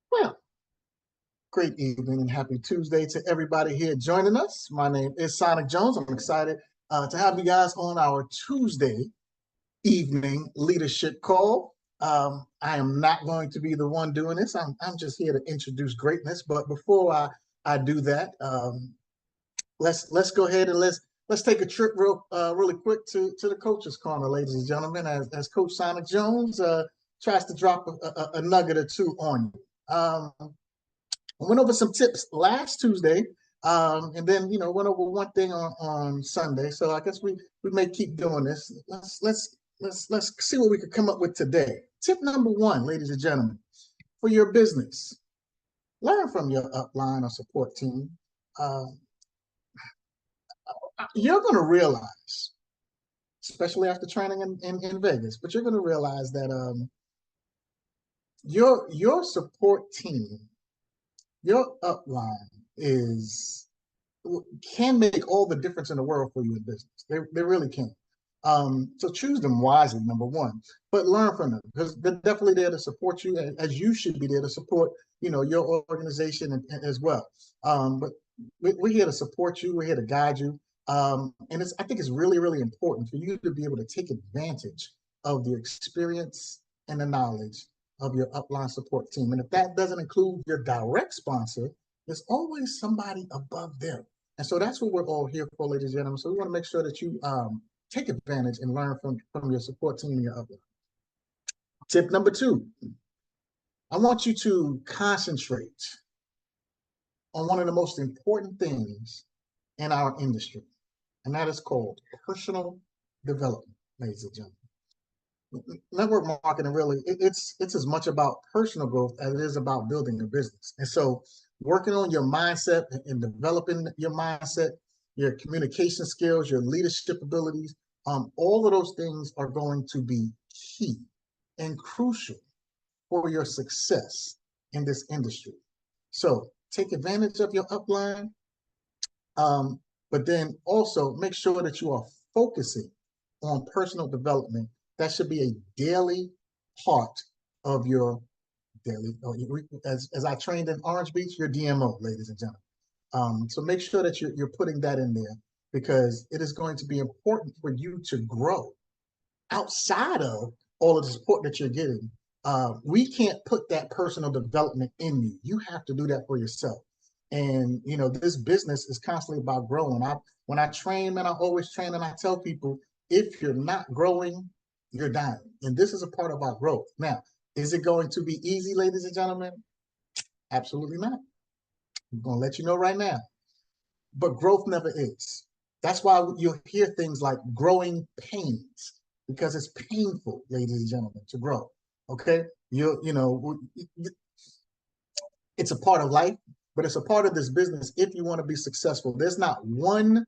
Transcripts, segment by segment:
Well, great evening and happy Tuesday to everybody here joining us. My name is Sonic Jones. I'm excited to have you guys on our Tuesday evening leadership call. I am not going to be the one doing this. I'm just here to introduce greatness. But before I do that, let's go ahead and let's take a trip really quick to the coach's corner, ladies and gentlemen, as Coach Sonic Jones tries to drop a nugget or two on you. I went over some tips last Tuesday, and then went over one thing on Sunday. So I guess we may keep doing this. Let's see what we could come up with today. Tip number one, ladies and gentlemen, for your business: learn from your upline or support team. Uh, you're going to realize, especially after training in Vegas, but you're going to realize that your support team, your upline can make all the difference in the world for you in business. They really can. So choose them wisely, number one, but learn from them because they're definitely there to support you, as you should be there to support, your organization as well. But we're here to support you. We're here to guide you. And I think it's really, really important for you to be able to take advantage of the experience and the knowledge of your upline support team. And if that doesn't include your direct sponsor, there's always somebody above them. And so that's what we're all here for, ladies and gentlemen. So we want to make sure that you take advantage and learn from your support team and your upline. Tip number two, I want you to concentrate on one of the most important things in our industry, and that is called personal development, ladies and gentlemen. Network marketing really, it's as much about personal growth as it is about building a business. And so working on your mindset and developing your mindset, your communication skills, your leadership abilities, all of those things are going to be key and crucial for your success in this industry. So take advantage of your upline, but then also make sure that you are focusing on personal development. That should be a daily part of your daily, as I trained in Orange Beach, your DMO, ladies and gentlemen. So make sure that you're putting that in there because it is going to be important for you to grow outside of all of the support that you're getting. We can't put that personal development in you. You have to do that for yourself. And this business is constantly about growing. When I train, man, I always train and I tell people, if you're not growing, you're dying. And this is a part of our growth. Now, is it going to be easy, ladies and gentlemen? Absolutely not. I'm going to let you know right now. But growth never is. That's why you'll hear things like growing pains, because it's painful, ladies and gentlemen, to grow. Okay? It's a part of life, but it's a part of this business if you want to be successful. There's not one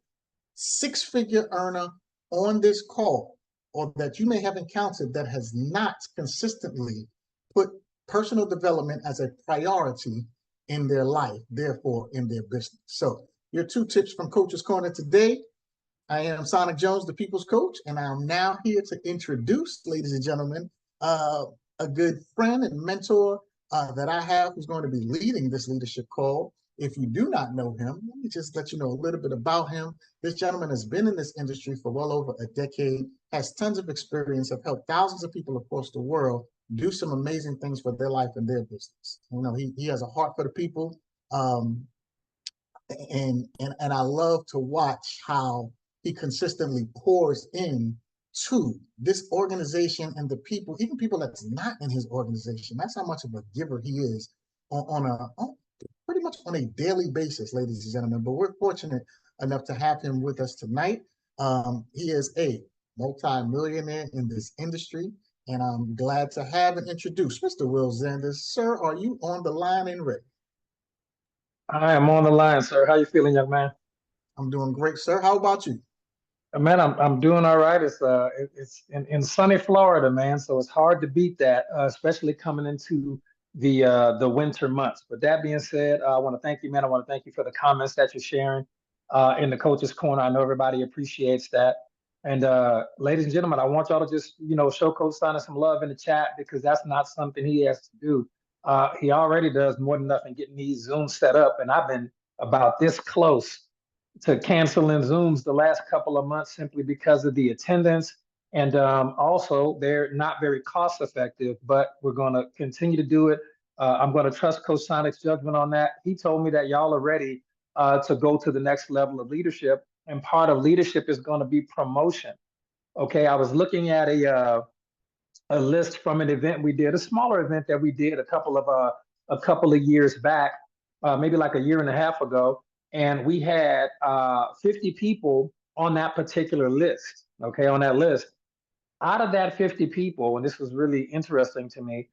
six-figure earner on this call or that you may have encountered that has not consistently put personal development as a priority in their life, therefore in their business. So your two tips from Coach's Corner today. I am Sonic Jones, the People's Coach, and I'm now here to introduce, ladies and gentlemen, a good friend and mentor that I have who's going to be leading this leadership call. If you do not know him, let me just let you know a little bit about him. This gentleman has been in this industry for well over a decade, has tons of experience, have helped thousands of people across the world do some amazing things for their life and their business. He has a heart for the people, and I love to watch how he consistently pours in to this organization and the people, even people that's not in his organization. That's how much of a giver he is pretty much on a daily basis, ladies and gentlemen. But we're fortunate enough to have him with us tonight. He is a multi-millionaire in this industry, and I'm glad to have and introduce Mr. Will Zanders. Sir, are you on the line and ready? I am on the line, sir. How you feeling, young man? I'm doing great, sir. How about you? Man, I'm doing all right. It's in sunny Florida, man. So it's hard to beat that, especially coming into the winter months. But that being said, I want to thank you, man. I want to thank you for the comments that you're sharing in the Coach's Corner. I know everybody appreciates that. And ladies and gentlemen, I want y'all to just show Coach Steiner some love in the chat because that's not something he has to do. He already does more than nothing getting these Zooms set up, and I've been about this close to canceling Zooms the last couple of months simply because of the attendance. And also, they're not very cost effective, but we're going to continue to do it. I'm going to trust Coach Sonic's judgment on that. He told me that y'all are ready to go to the next level of leadership. And part of leadership is going to be promotion. Okay, I was looking at a list from an event we did, a smaller event that we did a couple of years back, maybe like a year and a half ago, and we had 50 people on that particular list. Okay, on that list, out of that 50 people, and this was really interesting to me,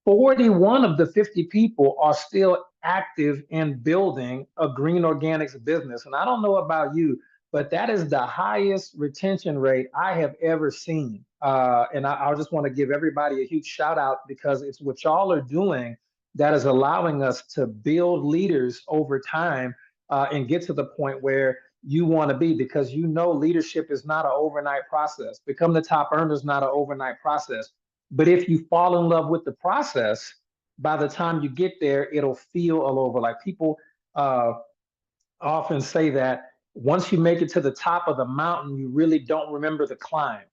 41 of the 50 people are still active in building a green organics business. And I don't know about you, but that is the highest retention rate I have ever seen. And I just want to give everybody a huge shout out because it's what y'all are doing that is allowing us to build leaders over time and get to the point where you want to be, because you know leadership is not an overnight process. Become the top earner is not an overnight process. But if you fall in love with the process, by the time you get there, it'll feel all over. Like people often say that once you make it to the top of the mountain, you really don't remember the climb.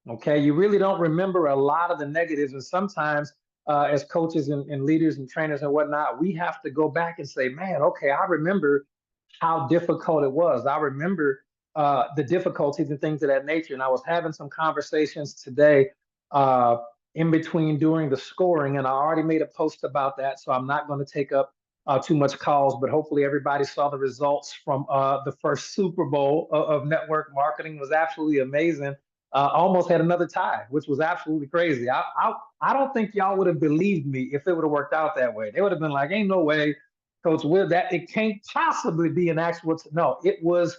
Okay, you really don't remember a lot of the negatives. And sometimes, as coaches and leaders and trainers and whatnot, we have to go back and say, man, okay, I remember how difficult it was. I remember the difficulties and things of that nature. And I was having some conversations today uh, in between during the scoring, and I already made a post about that. So I'm not going to take up too much calls, but hopefully everybody saw the results from the first Super Bowl of network marketing. It was absolutely amazing. Almost had another tie, which was absolutely crazy. I don't think y'all would have believed me if it would have worked out that way. They would have been like, "Ain't no way, Coach Will, that it can't possibly be an actual." No, it was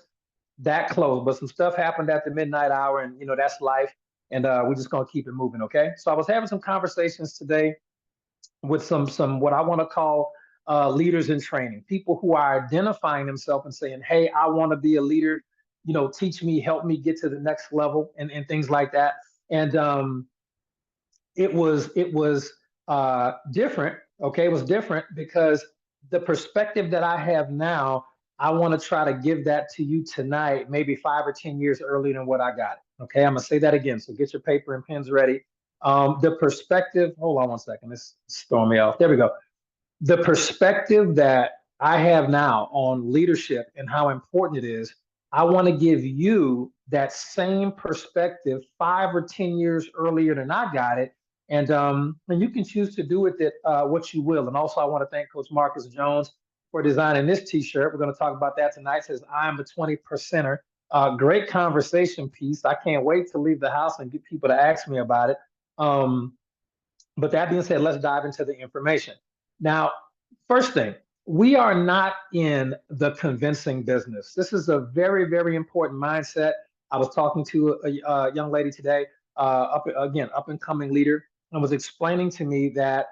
that close. But some stuff happened at the midnight hour, and that's life. And we're just gonna keep it moving, okay? So I was having some conversations today with some what I want to call leaders in training, people who are identifying themselves and saying, "Hey, I want to be a leader. Teach me, help me get to the next level," and things like that. And it was different. Okay, it was different because the perspective that I have now, I want to try to give that to you tonight, maybe 5 or 10 years earlier than what I got it. Okay, I'm gonna say that again. So get your paper and pens ready. The perspective. Hold on one second. This is throwing me off. There we go. The perspective that I have now on leadership and how important it is, I want to give you that same perspective 5 or 10 years earlier than I got it. And you can choose to do with it what you will. And also, I want to thank Coach Marcus Jones for designing this T-shirt. We're going to talk about that tonight. It says, "I'm a 20%er." Great conversation piece. I can't wait to leave the house and get people to ask me about it. But that being said, let's dive into the information. Now, first thing, we are not in the convincing business. This is a very, very important mindset. I was talking to a young lady today, up and coming leader, and was explaining to me that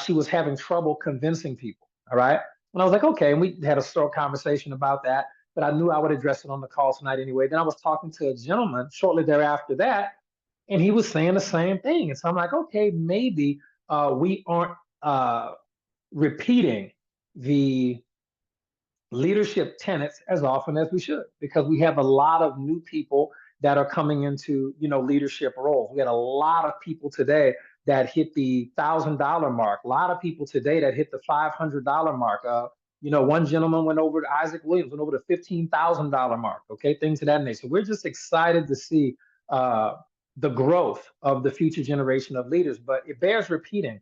she was having trouble convincing people. All right. And I was like, okay. And we had a short conversation about that, but I knew I would address it on the call tonight anyway. Then I was talking to a gentleman shortly thereafter that, and he was saying the same thing. And so I'm like, okay, maybe we aren't repeating the leadership tenets as often as we should, because we have a lot of new people that are coming into leadership roles. We had a lot of people today that hit the $1,000 mark. A lot of people today that hit the $500 mark. One gentleman went over to Isaac Williams, went over the $15,000 mark. Okay, things of that nature. We're just excited to see the growth of the future generation of leaders, but it bears repeating.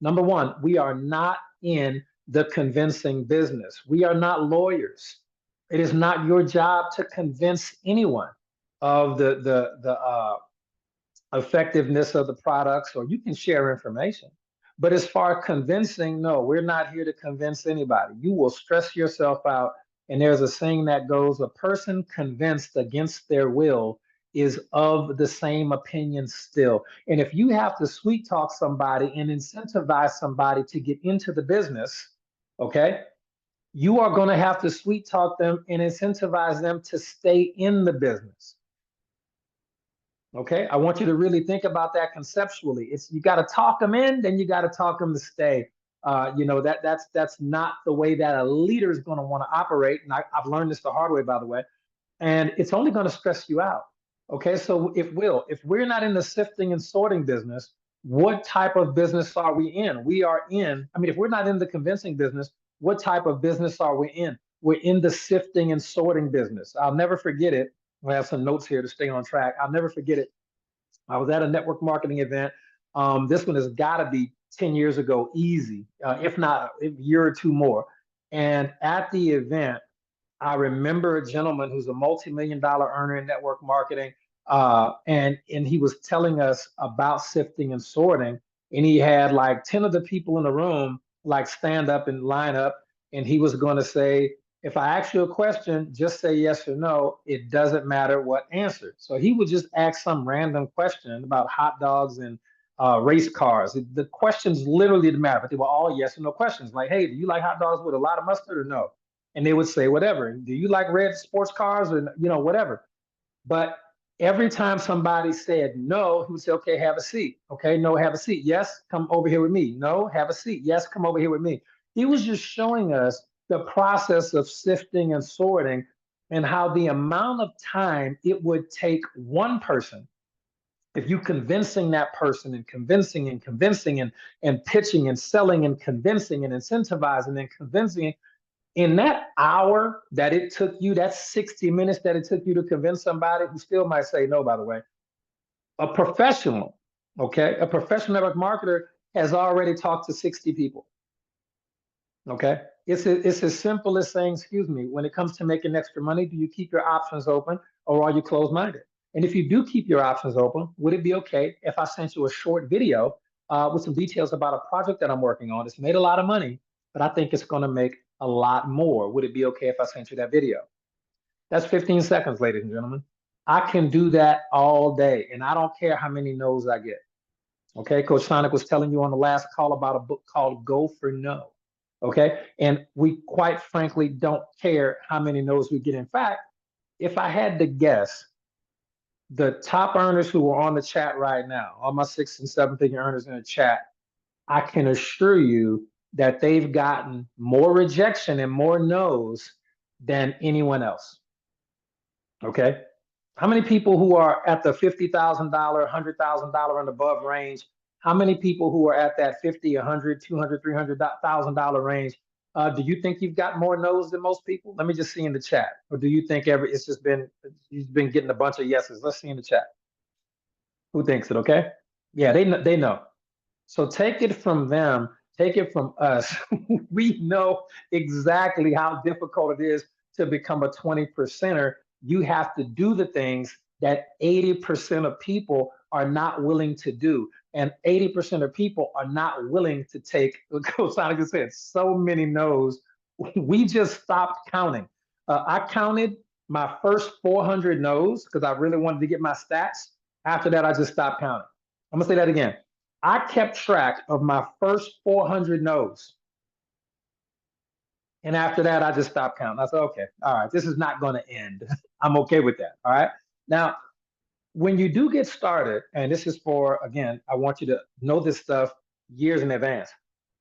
Number one, we are not in the convincing business. We are not lawyers. It is not your job to convince anyone of the effectiveness of the products, or you can share information. But as far as convincing, no, we're not here to convince anybody. You will stress yourself out. And there's a saying that goes, "A person convinced against their will is of the same opinion still." And if you have to sweet talk somebody and incentivize somebody to get into the business, okay, you are going to have to sweet talk them and incentivize them to stay in the business. Okay, I want you to really think about that conceptually. It's you got to talk them in, then you got to talk them to stay. That's not the way that a leader is going to want to operate. And I've learned this the hard way, by the way. And it's only going to stress you out. Okay, so if we're not in the sifting and sorting business, what type of business are we in? We are in. I mean, if we're not in the convincing business, what type of business are we in? We're in the sifting and sorting business. I'll never forget it. I have some notes here to stay on track. I'll never forget it. I was at a network marketing event. This one has got to be 10 years ago, easy, if not a year or two more. And at the event, I remember a gentleman who's a multi-million-dollar earner in network marketing, and he was telling us about sifting and sorting. And he had like 10 of the people in the room like stand up and line up, and he was going to say, if I ask you a question, just say yes or no. It doesn't matter what answer. So he would just ask some random question about hot dogs and race cars. The questions literally didn't matter, but they were all yes or no questions. Like, hey, do you like hot dogs with a lot of mustard or no? And they would say whatever. Do you like red sports cars or whatever? But every time somebody said no, he would say, okay, have a seat. Okay, no, have a seat. Yes, come over here with me. No, have a seat. Yes, come over here with me. He was just showing us the process of sifting and sorting and how the amount of time it would take one person, if you convincing that person and convincing and pitching and selling and convincing and incentivizing and convincing, in that hour that it took you, that 60 minutes that it took you to convince somebody who still might say no, by the way, a professional, okay, a professional network marketer has already talked to 60 people. Okay. It's as simple as saying, excuse me, when it comes to making extra money, do you keep your options open or are you closed minded? And if you do keep your options open, would it be okay if I sent you a short video with some details about a project that I'm working on? It's made a lot of money, but I think it's going to make a lot more. Would it be okay if I sent you that video? That's 15 seconds, ladies and gentlemen. I can do that all day, and I don't care how many no's I get. Okay, Coach Sonic was telling you on the last call about a book called Go for No. Okay, and we quite frankly don't care how many no's we get. In fact, if I had to guess, the top earners who are on the chat right now, all my 6 and 7 figure earners in the chat, I can assure you that they've gotten more rejection and more no's than anyone else. Okay. How many people who are at the $50,000, $100,000 and above range? How many people who are at that 50, 100, 200, $300,000 range? Do you think you've got more no's than most people? Let me just see in the chat. Or do you think it's just been you've been getting a bunch of yeses? Let's see in the chat. Who thinks it? Okay. Yeah, they know. So take it from them. Take it from us. We know exactly how difficult it is to become a 20 percenter. You have to do the things that 80% of people are not willing to do. And 80% of people are not willing to take, Coach Sonic said, so many no's. We just stopped counting. I counted my first 400 no's because I really wanted to get my stats. After that, I just stopped counting. I'm gonna say that again. I kept track of my first 400 no's. And after that, I just stopped counting. I said, okay, all right, this is not going to end. I'm okay with that. All right. Now, when you do get started, and this is for, again, I want you to know this stuff years in advance.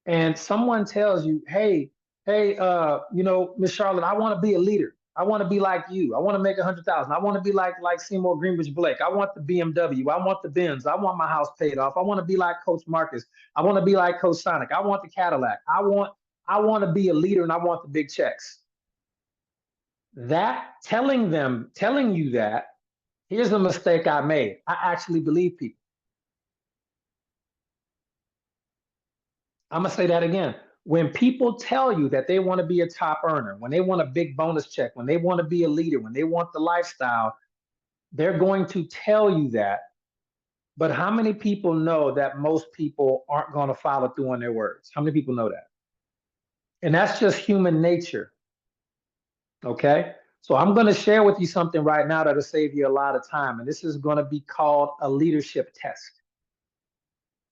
And someone tells you, hey, Miss Charlotte, I want to be a leader. I want to be like you. I want to make 100,000. I want to be like Seymour Greenwich Blake. I want the BMW. I want the Benz. I want my house paid off. I want to be like Coach Marcus. I want to be like Coach Sonic. I want the Cadillac. I want to be a leader and I want the big checks. That telling you that, here's the mistake I made. I actually believe people. I'm going to say that again. When people tell you that they want to be a top earner, when they want a big bonus check, when they want to be a leader, when they want the lifestyle, they're going to tell you that. But how many people know that most people aren't going to follow through on their words? How many people know that? And that's just human nature. Okay. So I'm going to share with you something right now that'll save you a lot of time. And this is going to be called a leadership test.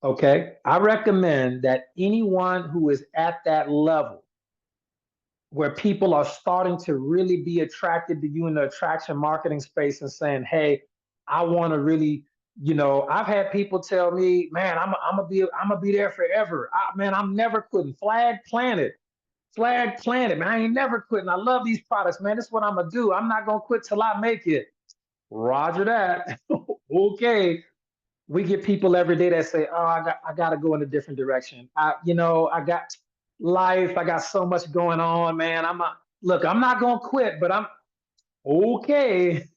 Okay. I recommend that anyone who is at that level where people are starting to really be attracted to you in the attraction marketing space and saying, hey, I want to really, I've had people tell me, man, I'm gonna be there forever. Man, I'm never quitting. Flag planted, man. I ain't never quitting. I love these products, man. This is what I'm gonna do. I'm not gonna quit till I make it. Roger that. Okay. We get people every day that say, "Oh, I got to go in a different direction. I got life. I got so much going on, man. Look. I'm not gonna quit, but I'm okay."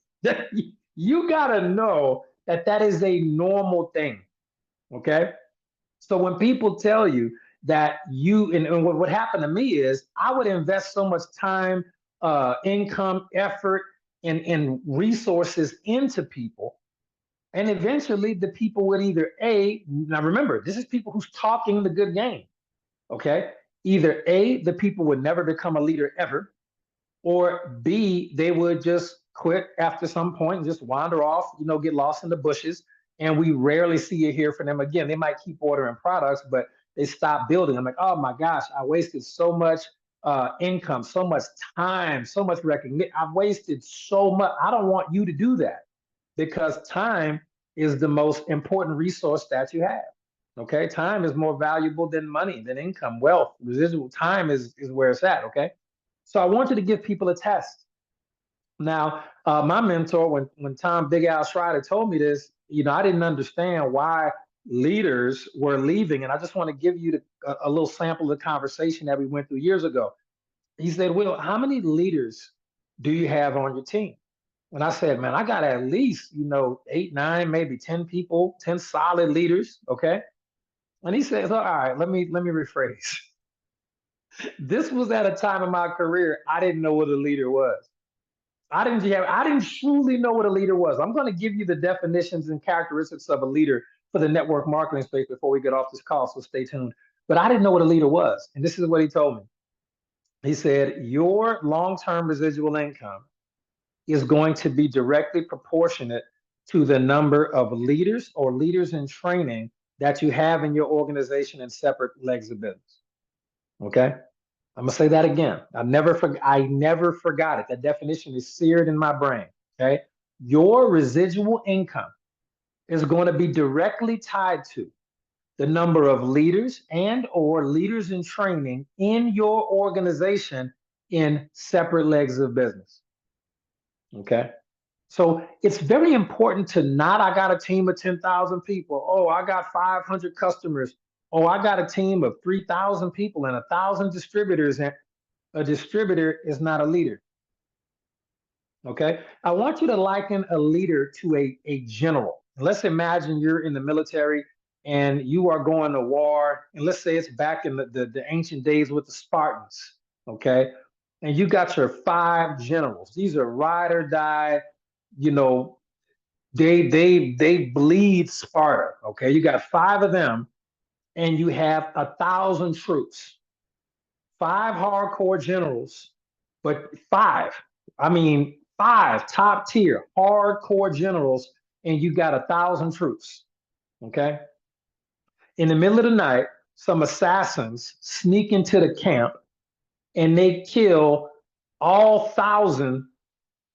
You gotta know that that is a normal thing. Okay. So when people tell you that and what happened to me is I would invest so much time, income, effort, and resources into people. And eventually the people would either now remember, this is people who's talking the good game. Okay. Either the people would never become a leader ever, or B, they would just quit after some point and just wander off, get lost in the bushes. And we rarely see or hear from them again. They might keep ordering products, but they stop building. I'm like, oh my gosh, I wasted so much income, so much time, so much recognition. I've wasted so much. I don't want you to do that, because time is the most important resource that you have. Okay. Time is more valuable than money, than income, wealth. Residual time is where it's at. Okay. So I want you to give people a test. Now, my mentor, when Tom Big Al Schreider told me this, I didn't understand why leaders were leaving. And I just want to give you a little sample of the conversation that we went through years ago. He said, Will, how many leaders do you have on your team? And I said, man, I got at least, 8, 9, maybe 10 people, 10 solid leaders. Okay. And he says, all right, let me rephrase. This was at a time in my career I didn't know what a leader was. I didn't truly know what a leader was. I'm going to give you the definitions and characteristics of a leader for the network marketing space before we get off this call, so stay tuned. But I didn't know what a leader was. And this is what he told me. He said, your long-term residual income is going to be directly proportionate to the number of leaders or leaders in training that you have in your organization in separate legs of business. Okay. I'm gonna say that again. I never forgot it. That definition is seared in my brain. Okay. Your residual income is going to be directly tied to the number of leaders and or leaders in training in your organization in separate legs of business. Okay. So it's very important to not, I got a team of 10,000 people. Oh, I got 500 customers. Oh, I got a team of 3,000 people and 1,000 distributors. And a distributor is not a leader. Okay. I want you to liken a leader to a general. Let's imagine you're in the military and you are going to war. And let's say it's back in the ancient days with the Spartans. Okay. And you got your 5 generals. These are ride or die, you know, they bleed Sparta. Okay. You got 5 of them and you have 1,000 troops, 5 hardcore generals, but 5, I mean, 5 top tier hardcore generals, and you got 1,000 troops. Okay. In the middle of the night, some assassins sneak into the camp and they kill all 1,000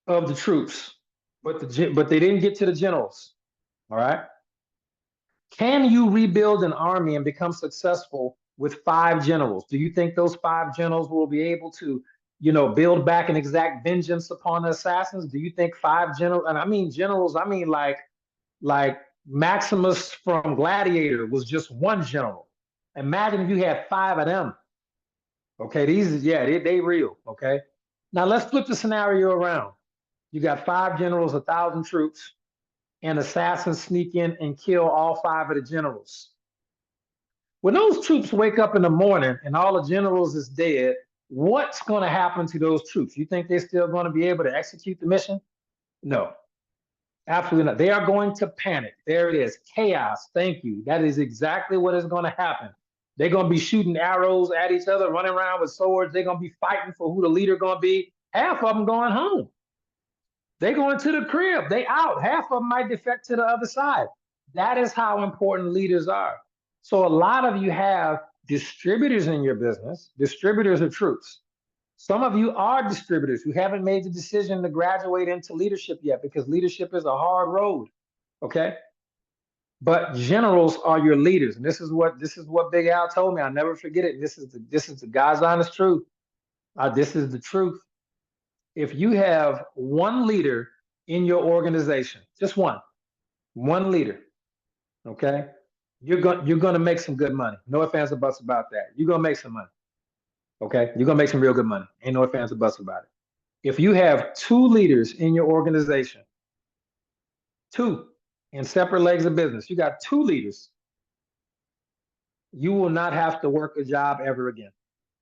of the troops, but they didn't get to the generals. All right. Can you rebuild an army and become successful with 5 generals? Do you think those 5 generals will be able to, build back and exact vengeance upon the assassins? Do you think 5 generals, and I mean generals, I mean like Maximus from Gladiator was just one general. Imagine if you had 5 of them. Okay, they real. Okay. Now let's flip the scenario around. You got 5 generals, 1,000 troops, and assassins sneak in and kill all 5 of the generals. When those troops wake up in the morning and all the generals is dead, what's going to happen to those troops? You think they're still going to be able to execute the mission? No, absolutely not. They are going to panic. There it is. Chaos. Thank you. That is exactly what is going to happen. They're going to be shooting arrows at each other, running around with swords. They're going to be fighting for who the leader going to be. Half of them going home. They going to the crib. They out. Half of them might defect to the other side. That is how important leaders are. So a lot of you have distributors in your business. Distributors are troops. Some of you are distributors who haven't made the decision to graduate into leadership yet because leadership is a hard road. Okay. But generals are your leaders. And this is what Big Al told me. I'll never forget it. This is the God's honest truth. This is the truth. If you have one leader in your organization, just one leader, okay, you're gonna make some good money. No ifs, ands, or buts about that. You're gonna make some money. Okay, you're gonna make some real good money. Ain't no ifs, ands, or buts about it. If you have two leaders in your organization, two in separate legs of business, you got two leaders, you will not have to work a job ever again.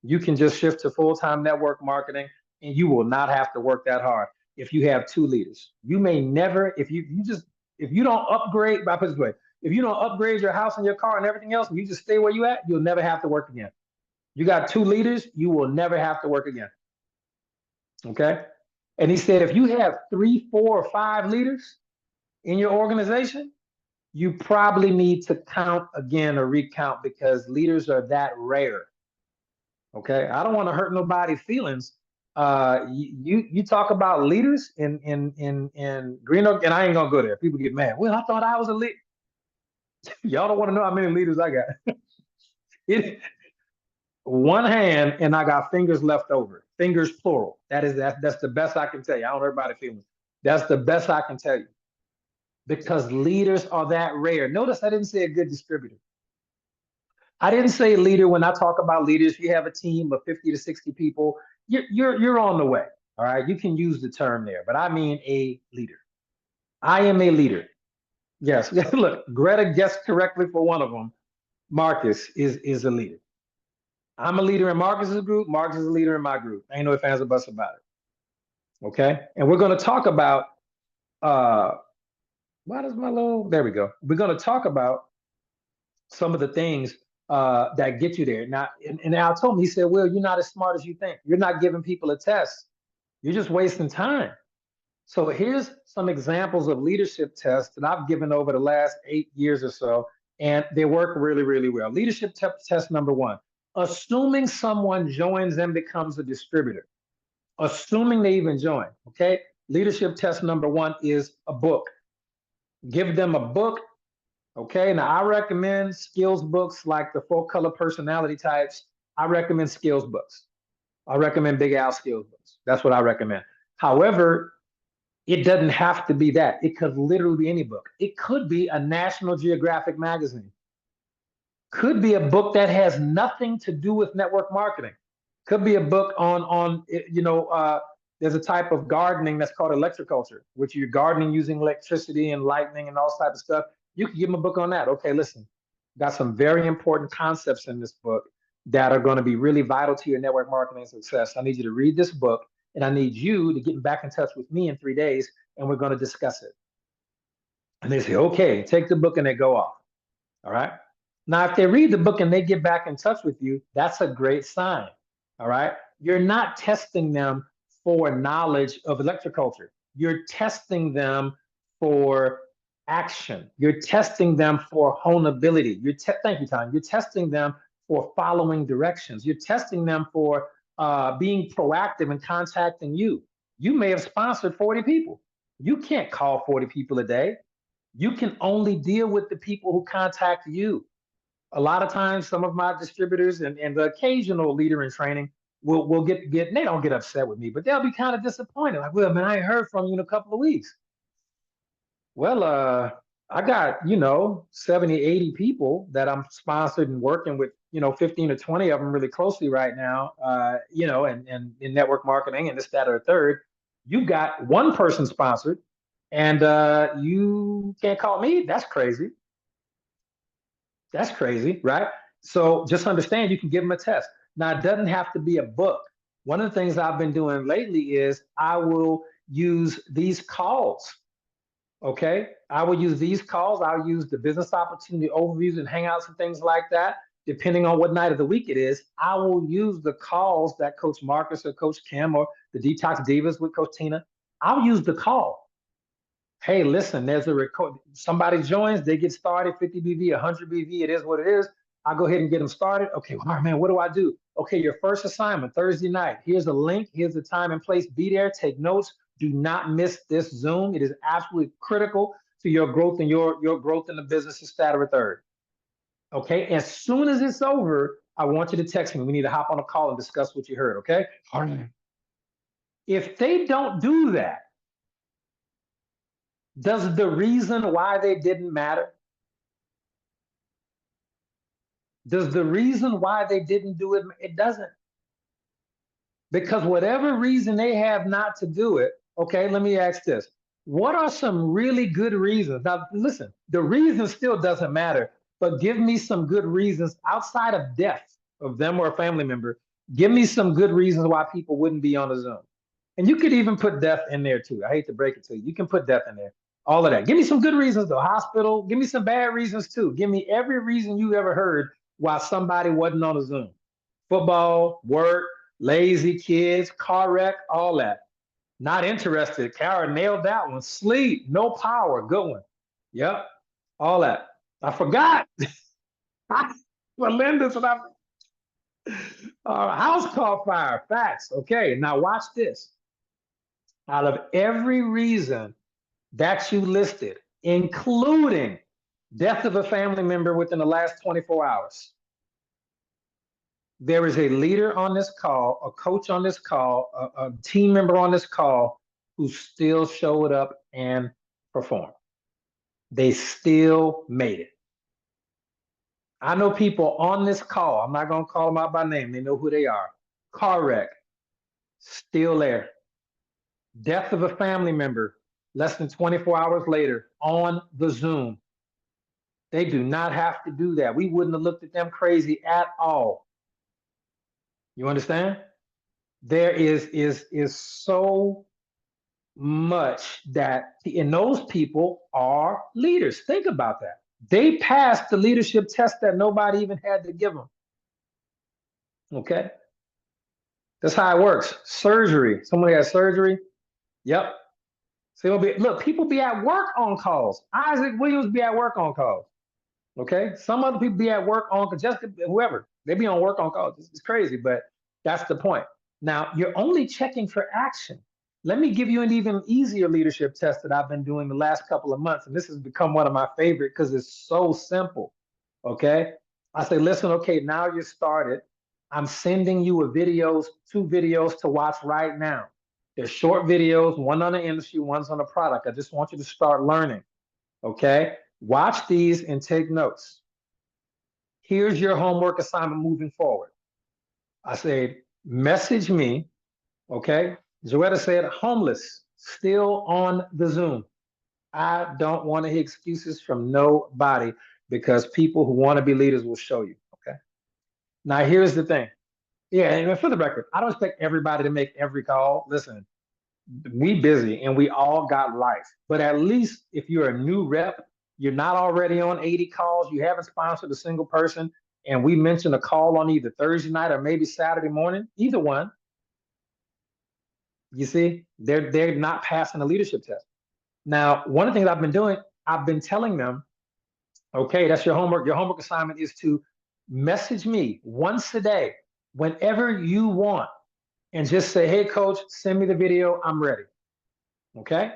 You can just shift to full-time network marketing and you will not have to work that hard if you have two leaders. You may never, if you don't upgrade, by put this way, if you don't upgrade your house and your car and everything else, and you just stay where you at, you'll never have to work again. You got two leaders, you will never have to work again. Okay? And he said, if you have 3, 4, or 5 leaders in your organization, you probably need to count again or recount because leaders are that rare. Okay, I don't want to hurt nobody's feelings. You talk about leaders in Green Oak, and I ain't gonna go there. People get mad. Well, I thought I was a leader. Y'all don't want to know how many leaders I got. One hand, and I got fingers left over. Fingers plural. That's the best I can tell you. I don't hurt anybody's feelings. That's the best I can tell you. Because leaders are that rare. Notice I didn't say a good distributor. I didn't say leader. When I talk about leaders, you have a team of 50 to 60 people, you're on the way. All right. You can use the term there, but I mean a leader. I am a leader. Yes. Look, Greta guessed correctly for one of them. Marcus is a leader. I'm a leader in Marcus's group. Marcus is a leader in my group. Ain't no ifs, ands, or buts about it. Okay. And we're going to talk about, why does my little, there we go. We're going to talk about some of the things that get you there. Now, and Al told me, he said, Will, you're not as smart as you think. You're not giving people a test. You're just wasting time. So here's some examples of leadership tests that I've given over the last 8 years or so, and they work really, really well. Leadership test number 1, assuming someone joins and becomes a distributor. Assuming they even join, okay? Leadership test number 1 is a book. Give them a book. Okay, now I recommend skills books like the 4-color personality types. I recommend skills books. I recommend Big Al skills books. That's what I recommend. However, it doesn't have to be that. It could literally be any book. It could be a National Geographic magazine. Could be a book that has nothing to do with network marketing. Could be a book on there's a type of gardening that's called electroculture, which you're gardening using electricity and lightning and all type of stuff. You can give them a book on that. Okay, listen, got some very important concepts in this book that are going to be really vital to your network marketing success. I need you to read this book, and I need you to get back in touch with me in 3 days, and we're going to discuss it. And they say, okay, take the book, and they go off. All right. Now, if they read the book and they get back in touch with you, that's a great sign. All right. You're not testing them for knowledge of electroculture. You're testing them for action. You're testing them for honability. Thank you, Tom. You're testing them for following directions. You're testing them for being proactive and contacting you. You may have sponsored 40 people. You can't call 40 people a day. You can only deal with the people who contact you. A lot of times, some of my distributors and the occasional leader in training will get, they don't get upset with me, but they'll be kind of disappointed. Like, well, man, I ain't heard from you in a couple of weeks. Well, I got, 70, 80 people that I'm sponsored and working with, 15 or 20 of them really closely right now, and in network marketing and this, that, or third. You've got one person sponsored and you can't call me. That's crazy. That's crazy, right? So just understand you can give them a test. Now, it doesn't have to be a book. One of the things I've been doing lately is I will use these calls. Okay, I will use these calls. I'll use the business opportunity overviews and hangouts and things like that. Depending on what night of the week it is, I will use the calls that Coach Marcus or Coach Kim or the Detox Divas with Coach Tina. I'll use the call. Hey, listen, there's a record. Somebody joins, they get started, 50 BV, 100 BV. It is what it is. I'll go ahead and get them started. Okay, well, all right, man, what do I do? Okay, your first assignment, Thursday night. Here's a link. Here's the time and place. Be there. Take notes. Do not miss this Zoom. It is absolutely critical to your growth and your growth in the business, etc. Third. Okay, as soon as it's over, I want you to text me. We need to hop on a call and discuss what you heard. Okay. All right. If they don't do that, does the reason why they didn't matter? Does the reason why they didn't do it? It doesn't. Because whatever reason they have not to do it, okay, let me ask this. What are some really good reasons? Now, listen, the reason still doesn't matter, but give me some good reasons outside of death of them or a family member. Give me some good reasons why people wouldn't be on a Zoom. And you could even put death in there too. I hate to break it to you. You can put death in there. All of that. Give me some good reasons, the hospital. Give me some bad reasons too. Give me every reason you ever heard why somebody wasn't on a Zoom. Football, work, lazy kids, car wreck, all that. Not interested. Kara nailed that one. Sleep, no power, good one. Yep, all that. I forgot. Melinda's what house caught fire. Facts. Okay, now watch this. Out of every reason that you listed, including death of a family member within the last 24 hours, there is a leader on this call, a coach on this call, a team member on this call who still showed up and performed. They still made it. I know people on this call. I'm not going to call them out by name. They know who they are. Car wreck, still there. Death of a family member, less than 24 hours later, on the Zoom. They do not have to do that. We wouldn't have looked at them crazy at all. You understand? There is so much that, and those people are leaders. Think about that. They passed the leadership test that nobody even had to give them. Okay? That's how it works. Surgery. Somebody has surgery. Yep. So look, people be at work on calls. Isaac Williams be at work on calls. Okay? Some other people be at work on, Jessica, whoever. They be on work on calls. It's crazy, but that's the point. Now, you're only checking for action. Let me give you an even easier leadership test that I've been doing the last couple of months. And this has become one of my favorite because it's so simple. Okay. I say, listen, okay, now you're started. I'm sending you two videos to watch right now. They're short videos, one on the industry, one's on the product. I just want you to start learning. Okay. Watch these and take notes. Here's your homework assignment moving forward. I said, message me. Okay. Joetta said, homeless, still on the Zoom. I don't want to hear excuses from nobody because people who want to be leaders will show you. Okay. Now, here's the thing. Yeah, and for the record, I don't expect everybody to make every call. Listen, we busy and we all got life. But at least if you're a new rep, you're not already on 80 calls, you haven't sponsored a single person, and we mentioned a call on either Thursday night or maybe Saturday morning, either one. You see, they're not passing the leadership test. Now, one of the things I've been doing, I've been telling them, okay, that's your homework. Your homework assignment is to message me once a day, whenever you want, and just say, hey, coach, send me the video. I'm ready. Okay?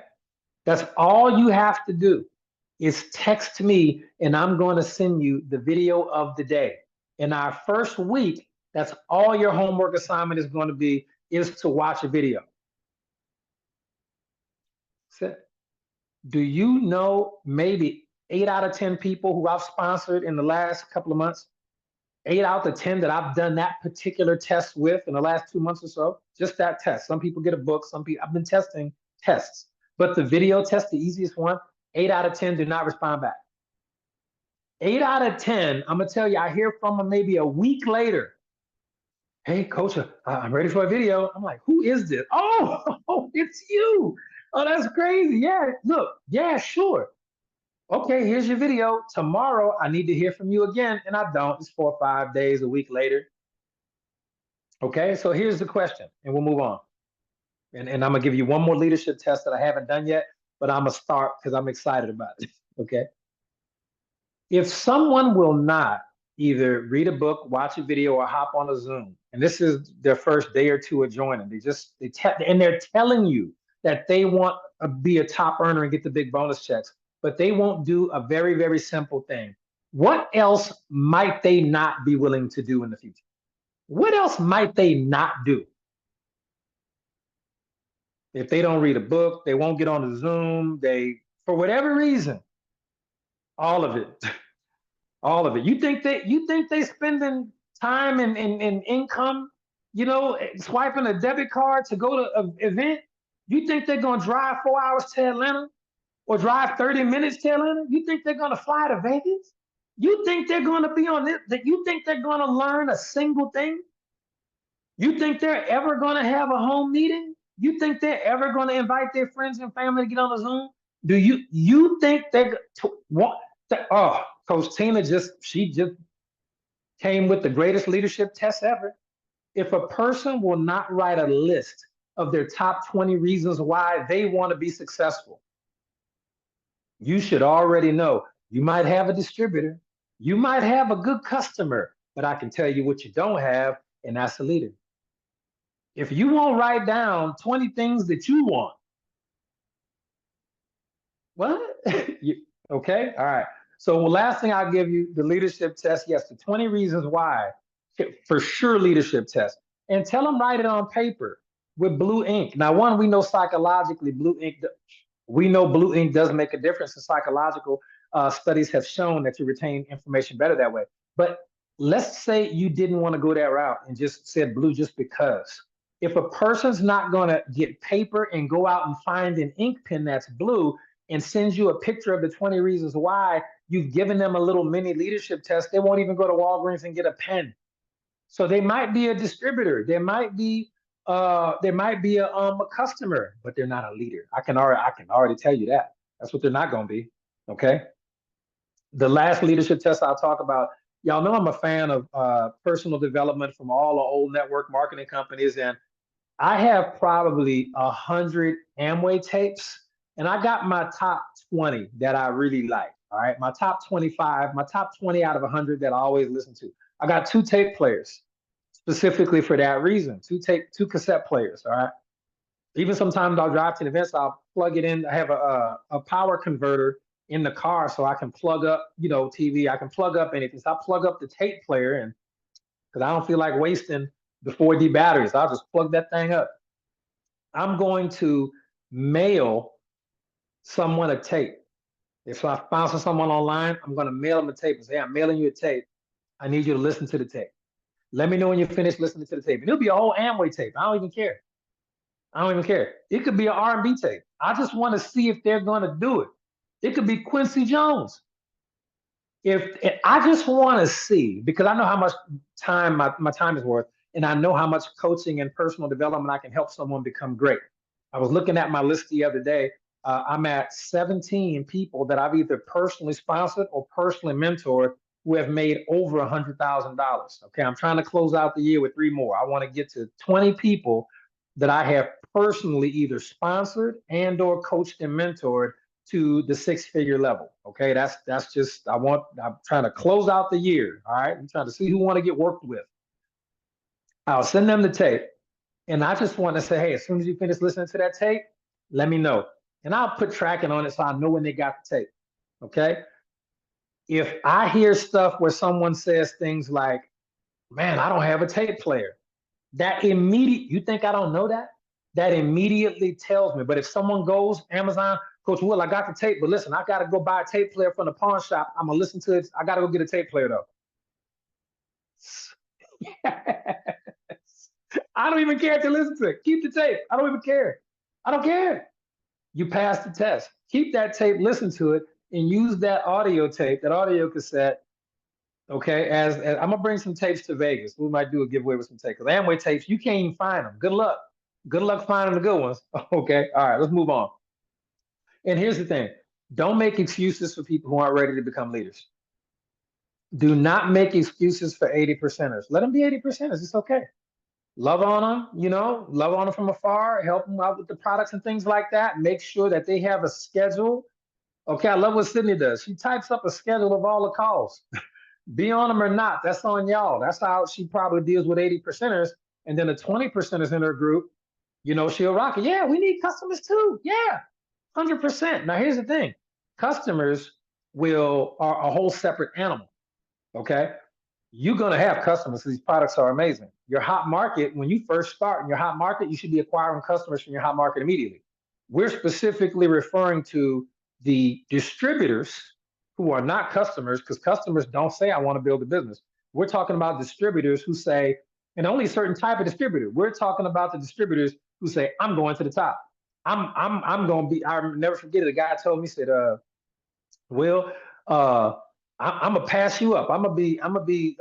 That's all you have to do is text me, and I'm going to send you the video of the day. In our first week, that's all your homework assignment is going to be, is to watch a video. Do you know maybe 8 out of 10 people who I've sponsored in the last couple of months? 8 out of 10 that I've done that particular test with in the last 2 months or so. Just that test. Some people get a book. Some people, I've been testing tests. But the video test, the easiest one, 8 out of 10 do not respond back. 8 out of 10, I'm going to tell you, I hear from them maybe a week later. Hey, coach, I'm ready for a video. I'm like, who is this? Oh, it's you. Oh, that's crazy. Yeah, look, yeah, sure. Okay, here's your video. Tomorrow, I need to hear from you again. And I don't. It's 4 or 5 days, a week later. Okay, so here's the question, and we'll move on. And I'm going to give you one more leadership test that I haven't done yet, but I'm going to start because I'm excited about it. Okay. If someone will not either read a book, watch a video, or hop on a Zoom. And this is their first day or two of joining. They're telling you that they want to be a top earner and get the big bonus checks, but they won't do a very, very simple thing. What else might they not be willing to do in the future? What else might they not do? If they don't read a book, they won't get on the Zoom, for whatever reason, all of it. All of it. You think they spending time and income, swiping a debit card to go to an event? You think they're gonna drive 4 hours to Atlanta or drive 30 minutes to Atlanta? You think they're gonna fly to Vegas? You think they're gonna be on this? You think they're gonna learn a single thing? You think they're ever gonna have a home meeting? You think they're ever gonna invite their friends and family to get on a Zoom? Do you think they're what? Oh, Coach Tina she just came with the greatest leadership test ever. If a person will not write a list of their top 20 reasons why they want to be successful, you should already know. You might have a distributor, you might have a good customer, but I can tell you what you don't have, and that's a leader. If you won't write down 20 things that you want, what? Okay, all right. So last thing I'll give you, the leadership test. Yes, the 20 reasons why, for sure, leadership test. And tell them write it on paper with blue ink. Now, one, we know psychologically blue ink, blue ink does make a difference in psychological studies have shown that you retain information better that way. But let's say you didn't want to go that route and just said blue just because. If a person's not going to get paper and go out and find an ink pen that's blue and sends you a picture of the 20 reasons why, you've given them a little mini leadership test, they won't even go to Walgreens and get a pen. So they might be a distributor, they might be a customer, but they're not a leader. I can already tell you that. That's what they're not going to be. Okay. The last leadership test I'll talk about. Y'all know I'm a fan of personal development from all the old network marketing companies, and I have probably 100 Amway tapes, and I got my top 20 that I really like. All right, my top 25, my top 20 out of 100 that I always listen to. I got 2 tape players specifically for that reason. 2 cassette players. All right. Even sometimes I'll drive to the events, I'll plug it in. I have a power converter in the car, so I can plug up, TV. I can plug up anything. So I plug up the tape player, and because I don't feel like wasting the 4D batteries, I'll just plug that thing up. I'm going to mail someone a tape. If I sponsor someone online, I'm going to mail them a tape and say, hey, I'm mailing you a tape. I need you to listen to the tape. Let me know when you're finished listening to the tape. And it'll be a whole Amway tape. I don't even care. It could be an R&B tape. I just want to see if they're going to do it. It could be Quincy Jones. If I just want to see, because I know how much time my time is worth, and I know how much coaching and personal development I can help someone become great. I was looking at my list the other day. I'm at 17 people that I've either personally sponsored or personally mentored who have made over $100,000. Okay, I'm trying to close out the year with 3 more. I want to get to 20 people that I have personally either sponsored and or coached and mentored to the 6-figure level. Okay, that's just I'm trying to close out the year. All right, I'm trying to see who want to get worked with. I'll send them the tape, and I just want to say, hey, as soon as you finish listening to that tape, let me know, and I'll put tracking on it so I know when they got the tape. Okay, if I hear stuff where someone says things like, man, I don't have a tape player, you think I don't know that? That immediately tells me. But if someone goes, Amazon, Coach Will, I got the tape, but listen, I got to go buy a tape player from the pawn shop. I'm going to listen to it. I got to go get a tape player, though. Yes. I don't even care to listen to it. Keep the tape. I don't even care. I don't care. You passed the test. Keep that tape, listen to it, and use that audio tape, that audio cassette. Okay, as I'm gonna bring some tapes to Vegas. We might do a giveaway with some tapes. Because Amway tapes, you can't even find them. Good luck. Good luck finding the good ones. Okay, all right, let's move on. And here's the thing: don't make excuses for people who aren't ready to become leaders. Do not make excuses for 80%ers. Let them be 80%ers. It's okay. Love on them, love on them from afar, help them out with the products and things like that. Make sure that they have a schedule. Okay, I love what Sydney does. She types up a schedule of all the calls. Be on them or not, that's on y'all. That's how she probably deals with 80 percenters. And then the 20 percenters in her group, she'll rock it. Yeah, we need customers too. Yeah, 100%. Now, here's the thing. Customers are a whole separate animal, okay? You're going to have customers because these products are amazing. Your hot market, when you first start in your hot market, you should be acquiring customers from your hot market immediately. We're specifically referring to the distributors who are not customers, because customers don't say, I want to build a business. We're talking about distributors who say, and only a certain type of distributor. We're talking about the distributors who say, I'm going to the top. I'm going to be, I'll never forget it. The guy told me, he said, Will, I'm gonna pass you up. I'm gonna be, Green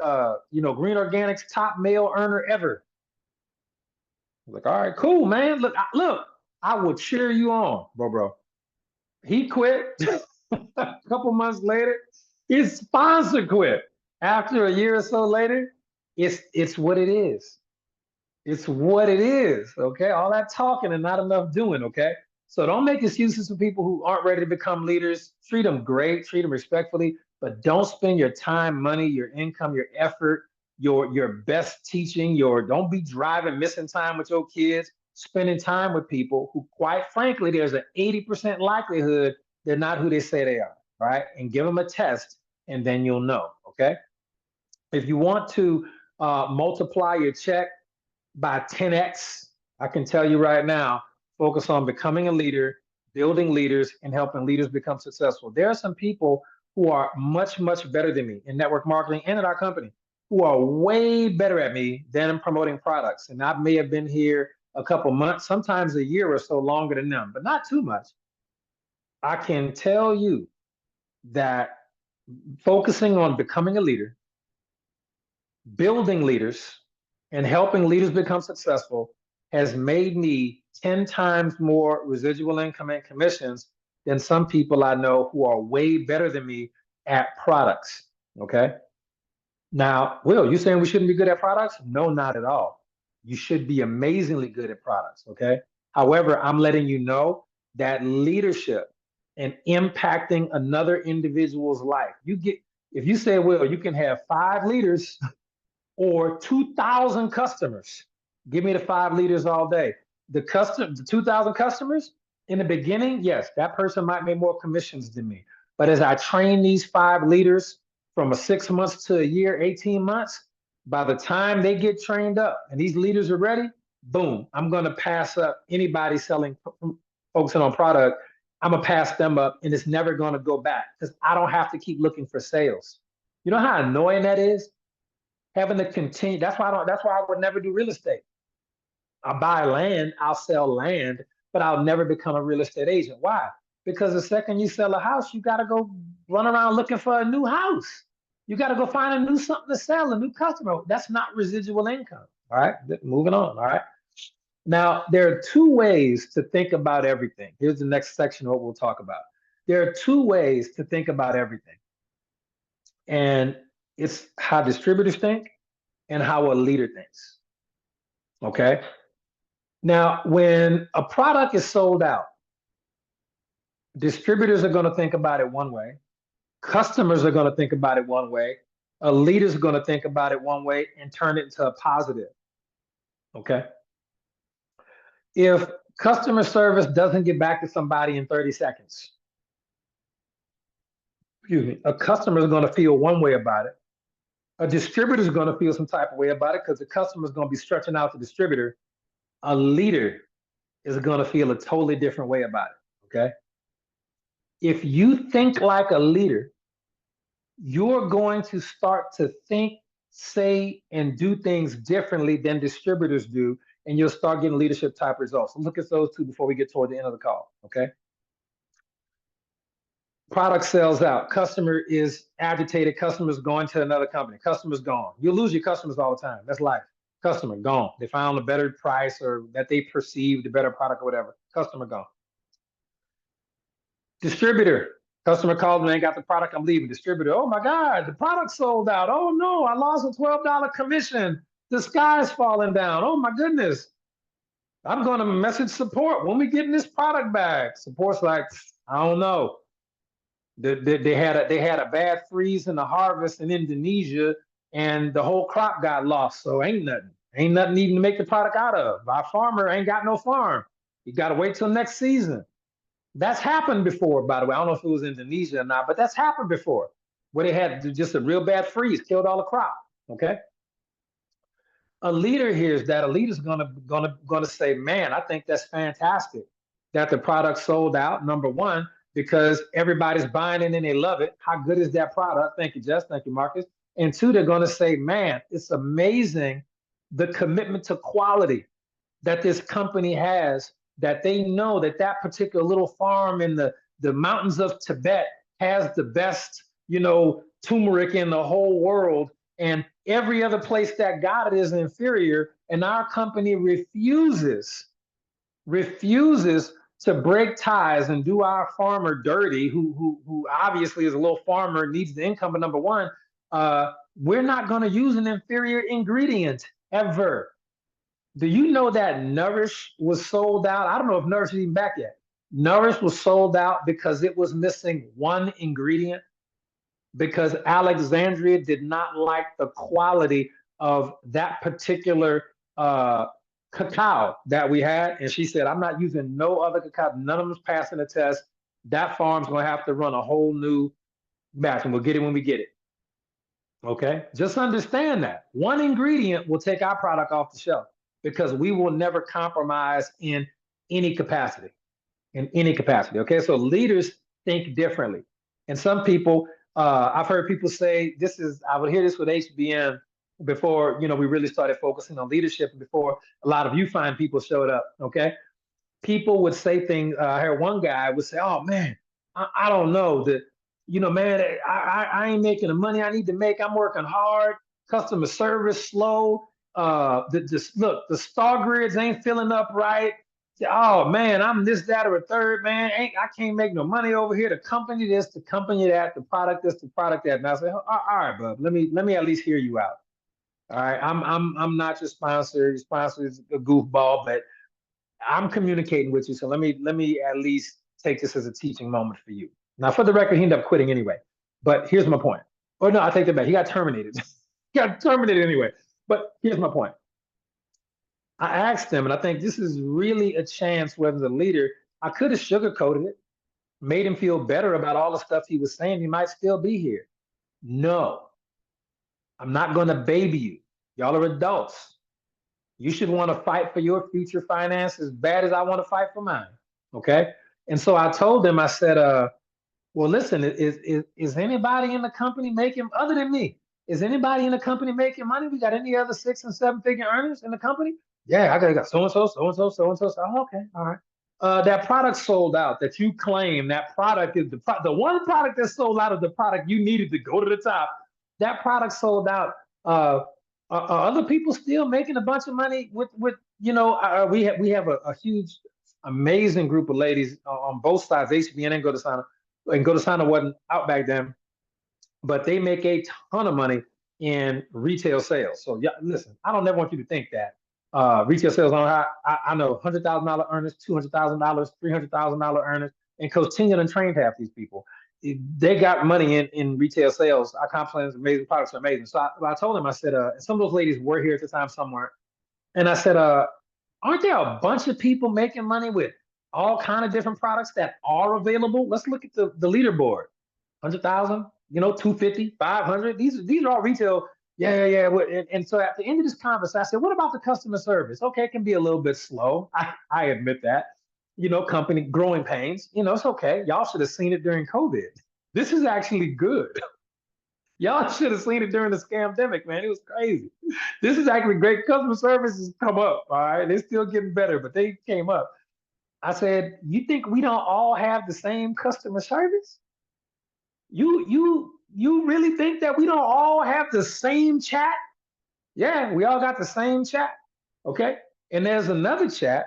Organics top male earner ever. I was like, all right, cool, man. Look, I will cheer you on, bro. He quit. A couple months later, his sponsor quit. After a year or so later, it's what it is. It's what it is. Okay, all that talking and not enough doing. Okay, so don't make excuses for people who aren't ready to become leaders. Treat them great, treat them respectfully, but don't spend your time, money, your income, your effort, your best teaching. Don't be driving, missing time with your kids, spending time with people who, quite frankly, there's an 80% likelihood they're not who they say they are. All right, and give them a test, and then you'll know. Okay, if you want to multiply your check by 10x, I can tell you right now, focus on becoming a leader, building leaders, and helping leaders become successful. There are some people who are much, much better than me in network marketing and at our company, who are way better at me than in promoting products. And I may have been here a couple months, sometimes a year or so longer than them, but not too much. I can tell you that focusing on becoming a leader, building leaders, and helping leaders become successful has made me 10 times more residual income and commissions than some people I know who are way better than me at products. Okay. Now, Will, you saying we shouldn't be good at products? No, not at all. You should be amazingly good at products. Okay. However, I'm letting you know that leadership and impacting another individual's life, if you say, Will, you can have 5 leaders or 2,000 customers. Give me the 5 leaders all day. The 2,000 customers in the beginning, yes, that person might make more commissions than me. But as I train these 5 leaders from a 6 months to a year, 18 months, by the time they get trained up and these leaders are ready, boom, I'm going to pass up anybody focusing on product. I'm going to pass them up, and it's never going to go back because I don't have to keep looking for sales. You know how annoying that is? Having to continue. That's why I would never do real estate. I'll buy land, I'll sell land, but I'll never become a real estate agent. Why? Because the second you sell a house, you got to go run around looking for a new house. You got to go find a new something to sell, a new customer. That's not residual income. All right, moving on. All right. Now, there are 2 ways to think about everything. Here's the next section of what we'll talk about. There are 2 ways to think about everything. And it's how distributors think and how a leader thinks. Okay. Now, when a product is sold out, distributors are going to think about it one way. Customers are going to think about it one way. A leader's going to think about it one way and turn it into a positive. Okay. If customer service doesn't get back to somebody in 30 seconds, a customer is going to feel one way about it. A distributor is going to feel some type of way about it because the customer is going to be stretching out the distributor. A leader is going to feel a totally different way about it. Okay. If you think like a leader, you're going to start to think, say, and do things differently than distributors do, and you'll start getting leadership type results. So look at those 2 before we get toward the end of the call. Okay. Product sells out. Customer is agitated. Customer's going to another company. Customer's gone. You lose your customers all the time. That's life. Customer gone. They found a better price or that they perceived a better product or whatever. Customer gone. Distributor. Customer called and ain't got the product. I'm leaving. Distributor. Oh my God, the product sold out. Oh no, I lost a $12 commission. The sky's falling down. Oh my goodness. I'm going to message support. When we getting this product back? Support's like, I don't know. They had a bad freeze in the harvest in Indonesia, and the whole crop got lost. So ain't nothing even to make the product out of. Our farmer ain't got no farm. You got to wait till next season. That's happened before, by the way. I don't know if it was Indonesia or not, but that's happened before, where they had just a real bad freeze, killed all the crop. Okay. A leader hears that. A leader's gonna say, "Man, I think that's fantastic that the product sold out. Number one, because everybody's buying it and they love it. How good is that product?" Thank you, Jess. Thank you, Marcus. And two, they're gonna say, "Man, it's amazing the commitment to quality that this company has, that they know that that particular little farm in the mountains of Tibet has the best, turmeric in the whole world, and every other place that got it is inferior, and our company refuses to break ties and do our farmer dirty, who obviously is a little farmer, needs the income, but number one, we're not going to use an inferior ingredient ever." Do you know that Nourish was sold out? I don't know if Nourish is even back yet. Nourish was sold out because it was missing one ingredient, because Alexandria did not like the quality of that particular cacao that we had. And she said, "I'm not using no other cacao. None of them's passing the test. That farm's going to have to run a whole new batch, and we'll get it when we get it." Okay, just understand that one ingredient will take our product off the shelf, because we will never compromise in any capacity. Okay, so leaders think differently. And some people, I've heard people say, I would hear this with HBM before, we really started focusing on leadership, before a lot of you fine people showed up. Okay, people would say things. I heard one guy would say, "Oh man, I don't know that, man, I ain't making the money I need to make. I'm working hard. Customer service slow. Look, the star grids ain't filling up right. Oh man, I'm this, that, or a third, man. I can't make no money over here. The company this, the company that, the product this, the product that." And I say, "All right, bub, let me at least hear you out. All right, I'm not your sponsor. Your sponsor is a goofball, but I'm communicating with you. So let me at least take this as a teaching moment for you." Now, for the record, he ended up quitting anyway. But here's my point. Oh no, I take that back. He got terminated. He got terminated anyway. But here's my point. I asked him, and I think this is really a chance where, as a leader, I could have sugarcoated it, made him feel better about all the stuff he was saying. He might still be here. No, I'm not going to baby you. Y'all are adults. You should want to fight for your future finance as bad as I want to fight for mine. Okay. And so I told him, I said, "Well, listen, is anybody in the company making, other than me, is anybody in the company making money? We got any other 6 and 7 figure earners in the company?" "Yeah, I got so and so, so and so, so and so." "Oh, okay, all right." That product sold out that you claim, that product is the one product that sold out of the product you needed to go to the top. That product sold out. Are other people still making a bunch of money with we have a huge, amazing group of ladies on both sides, HBN and GoToSign. And GoToSign wasn't out back then, but they make a ton of money in retail sales. So yeah, listen, I don't ever want you to think that retail sales on high. I know $100,000 earners, $200,000, $300,000 earners, and Coach Tingel and trained half these people. They got money in retail sales. Our comp plans, amazing products are amazing. So I told him, I said, some of those ladies were here at the time somewhere, and I said, aren't there a bunch of people making money with all kind of different products that are available? Let's look at the leaderboard. 100,000, 250, 500. These are all retail. Yeah. And so at the end of this conference, I said, "What about the customer service?" Okay, it can be a little bit slow. I admit that. Company growing pains. It's okay. Y'all should have seen it during COVID. This is actually good. Y'all should have seen it during the scamdemic, man. It was crazy. This is actually great. Customer service has come up. All right, they're still getting better, but they came up. I said, "You think we don't all have the same customer service? You really think that we don't all have the same chat?" "Yeah, we all got the same chat." Okay. And there's another chat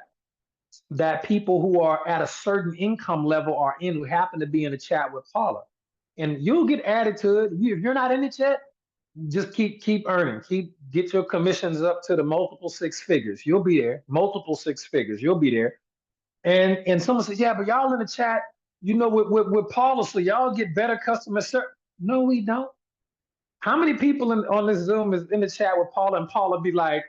that people who are at a certain income level are in, who happen to be in a chat with Paula. And you'll get added to it. If you're not in the chat, just keep earning. Get your commissions up to the multiple 6 figures. You'll be there. Multiple 6 figures. You'll be there. And someone says, "Yeah, but y'all in the chat, with Paula, so y'all get better customer service. No, we don't. How many people on this Zoom is in the chat with Paula, and Paula be like,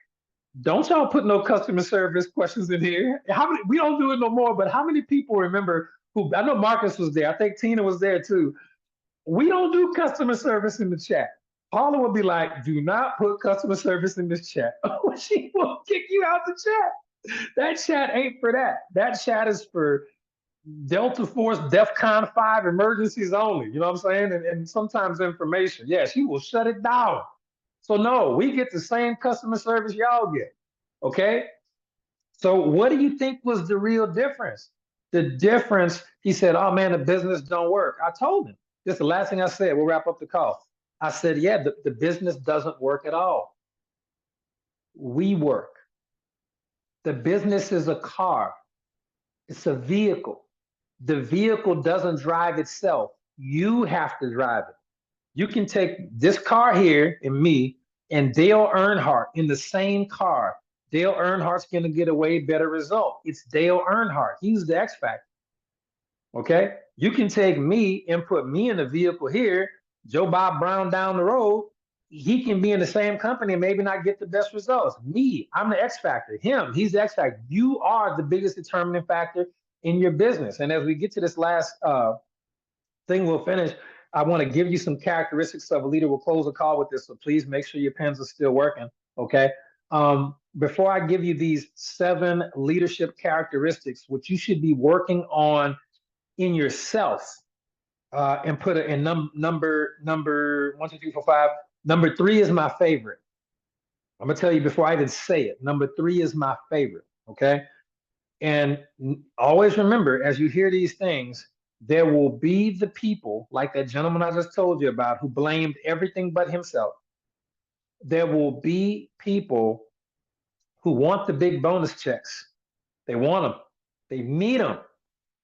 don't y'all put no customer service questions in here? How many? We don't do it no more. But how many people remember who? I know Marcus was there. I think Tina was there too. We don't do customer service in the chat. Paula would be like, do not put customer service in this chat. She will kick you out the chat. That chat ain't for that. That chat is for Delta Force, DEFCON 5 emergencies only. You know what I'm saying? And sometimes information. Yeah, she will shut it down. So no, we get the same customer service y'all get. Okay. So what do you think was the real difference? The difference, he said, oh man, the business don't work. I told him. This is the last thing I said. We'll wrap up the call. I said, yeah, the business doesn't work at all. We work. The business is a car. It's a vehicle. The vehicle doesn't drive itself. You have to drive it. You can take this car here and me and Dale Earnhardt in the same car. Dale Earnhardt's going to get a way better result. It's Dale Earnhardt. He's the X factor. Okay? You can take me and put me in a vehicle here, Joe Bob Brown down the road. He can be in the same company and maybe not get the best results. Me, I'm the X factor. Him, he's the X factor. You are the biggest determining factor in your business. And as we get to this last thing we'll finish, I want to give you some characteristics of a leader. We'll close the call with this, so please make sure your pens are still working, okay? Before I give you these 7 leadership characteristics, which you should be working on in yourself, and put it in number 1, 2, 3, 4, 5. Number 3 is my favorite. I'm gonna tell you before I even say it. Number 3 is my favorite, okay? And always remember, as you hear these things, there will be the people like that gentleman I just told you about who blamed everything but himself. There will be people who want the big bonus checks. They want them. They need them.